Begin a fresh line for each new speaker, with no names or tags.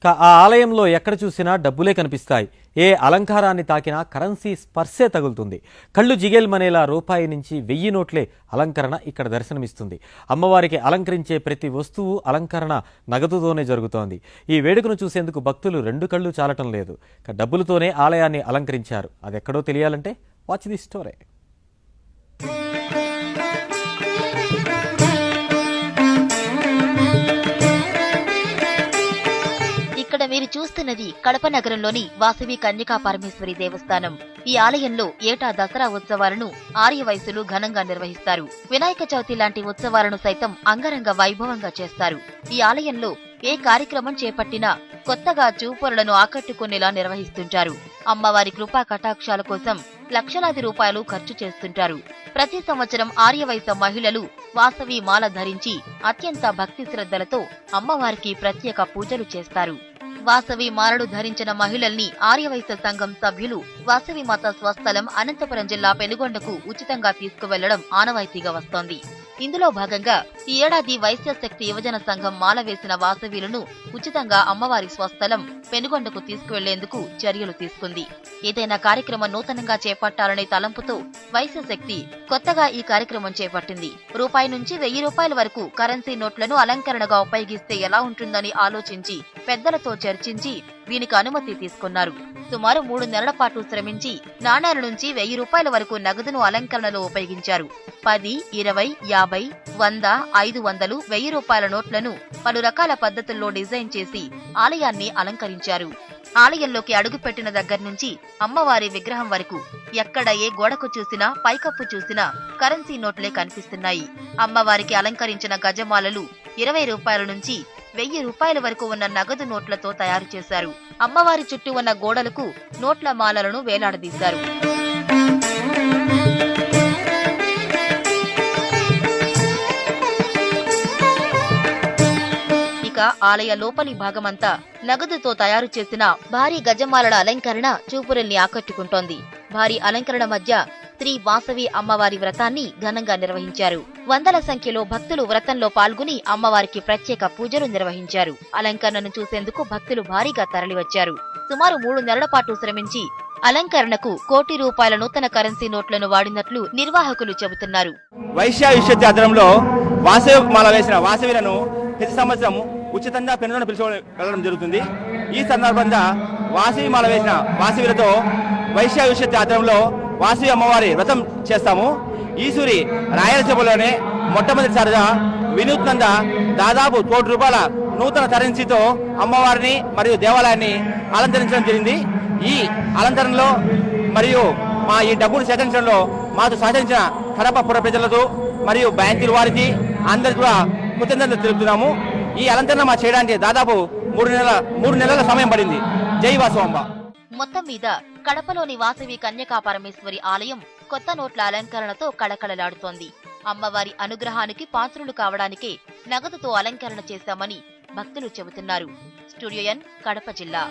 ఆ ఆలయంలో ఎక్కడ చూసినా డబ్బులే కనిపిస్తాయి. ఏ అలంకారాన్ని తాకినా కరెన్సీ స్పర్శే తగులుతుంది. కళ్ళు జిగేల్మనేలా రూపాయి నుంచి 1000 నోట్లే అలంకరణ ఇక్కడ దర్శనమిస్తుంది. అమ్మవారికి అలంకరించే ప్రతి వస్తువు అలంకరణ నగదుతోనే జరుగుతోంది. ఈ వేడుకను చూసేందుకు భక్తులు 2 కళ్ళు చాలటం లేదు. డబ్బులతోనే ఆలయాన్ని అలంకరించారు. అదెక్కడో తెలియాలంటే వాచ్ ది స్టోరీ.
ఇక్కడ మీరు చూస్తున్నది కడప నగరంలోని వాసవి కన్యకా పరమేశ్వరి దేవస్థానం. ఈ ఆలయంలో ఏటా దసరా ఉత్సవాలను ఆర్యవైశ్యులు ఘనంగా నిర్వహిస్తారు. వినాయక చవితి లాంటి ఉత్సవాలను సైతం అంగరంగ వైభవంగా చేస్తారు. ఈ ఆలయంలో ఏ కార్యక్రమం చేపట్టినా కొత్తగా చూపరులను ఆకట్టుకునేలా నిర్వహిస్తుంటారు. అమ్మవారి కృపా కటాక్షాల కోసం లక్షలాది రూపాయలు ఖర్చు చేస్తుంటారు. ప్రతి సంవత్సరం ఆర్యవైశ్య మహిళలు వాసవి మాల ధరించి అత్యంత భక్తి శ్రద్ధలతో అమ్మవారికి ప్రత్యేక పూజలు చేస్తారు. వాసవి మాలలు ధరించిన మహిళల్ని ఆర్యవైశ్య సంఘం సభ్యులు వాసవి మాత స్వస్థలం అనంతపురం జిల్లా పెనుగొండకు ఉచితంగా తీసుకువెళ్లడం ఆనవాయితీగా వస్తోంది. ఇందులో భాగంగా ఈ ఏడాది వైశ్య శక్తి యువజన సంఘం మాల వేసిన వాసవీలను ఉచితంగా అమ్మవారి స్వస్థలం పెనుగొండకు తీసుకువెళ్లేందుకు చర్యలు తీసుకుంది. ఏదైనా కార్యక్రమం నూతనంగా చేపట్టాలనే తలంపుతో వైశ్య శక్తి కొత్తగా ఈ కార్యక్రమం చేపట్టింది. రూపాయి నుంచి 1000 రూపాయల వరకు కరెన్సీ నోట్లను అలంకరణగా ఉపయోగిస్తే ఎలా ఉంటుందని ఆలోచించి పెద్దలతో చర్చించి దీనికి అనుమతి తీసుకున్నారు. సుమారు 3 నెలల పాటు శ్రమించి నాణేల నుంచి 1000 రూపాయల వరకు నగదును అలంకరణలో ఉపయోగించారు. 10, 20, 50, 100, 500, 1000 రూపాయల నోట్లను పలు రకాల పద్ధతుల్లో డిజైన్ చేసి ఆలయాన్ని అలంకరించారు. ఆలయంలోకి అడుగుపెట్టిన దగ్గర నుంచి అమ్మవారి విగ్రహం వరకు ఎక్కడ ఏ గోడకు చూసినా పైకప్పు చూసినా కరెన్సీ నోట్లే కనిపిస్తున్నాయి. అమ్మవారికి అలంకరించిన గజమాలలు 20 రూపాయల నుంచి 1000 రూపాయల వరకు ఉన్న నగదు నోట్లతో తయారు చేశారు. అమ్మవారి చుట్టూ ఉన్న గోడలకు నోట్ల మాలలను వేలాడదీశారు. ఇక ఆలయ లోపలి భాగమంతా నగదుతో తయారు చేసిన భారీ గజమాలల అలంకరణ చూపురుల్ని ఆకట్టుకుంటోంది. భారీ అలంకరణ మధ్య శ్రీ వాసవి అమ్మవారి వ్రతాన్ని ఘనంగా నిర్వహించారు. వందల సంఖ్యలో భక్తులు వ్రతంలో పాల్గొని అమ్మవారికి ప్రత్యేక పూజలు నిర్వహించారు. అలంకరణను చూసేందుకు భక్తులు భారీగా తరలివచ్చారు. సుమారు 3 నెలల పాటు శ్రమించి అలంకరణకు 1 కోటి రూపాయల నూతన కరెన్సీ నోట్లను వాడినట్లు నిర్వాహకులు చెబుతున్నారు.
వైశ్య విశ్వవిద్యాలయంలో వాసవి మాల వేసిన వాసవిలను ప్రతి సంవత్సరం ఉచితంగా పెనుగొండ పిలుచుకెళ్లడం జరుగుతుంది. ఈ సందర్భంగా వాసవి మాల వేసిన వాసవిలతో వైశ్య విశ్వవిద్యాలయంలో వాసవి అమ్మవారి వ్రతం చేస్తాము. ఈశ్వరి రాయలసీమలోనే మొట్టమొదటిసారిగా వినూత్నంగా దాదాపు 1 కోటి రూపాయల నూతన కరెన్సీతో అమ్మవారిని మరియు దేవాలయాన్ని అలంకరించడం జరిగింది. ఈ అలంకరణలో మరియు మా ఈ డబ్బును సేకరించడంలో మాకు సహకరించిన కడప పుర ప్రజలతో మరియు బ్యాంకుల వారికి అందరికీ కూడా కృతజ్ఞతలు తెలుపుతున్నాము. ఈ అలంకరణ మా చేయడానికి దాదాపు 3 నెలల సమయం పడింది. జై వాసవాంబ.
మొత్తం మీద కడపలోని వాసవి కన్యకా పరమేశ్వరి ఆలయం కొత్త నోట్ల అలంకరణతో కళకళలాడుతోంది. అమ్మవారి అనుగ్రహానికి పాత్రులు కావడానికే నగదుతో అలంకరణ చేశామని భక్తులు చెబుతున్నారు. స్టూడియో ఎన్, కడప జిల్లా.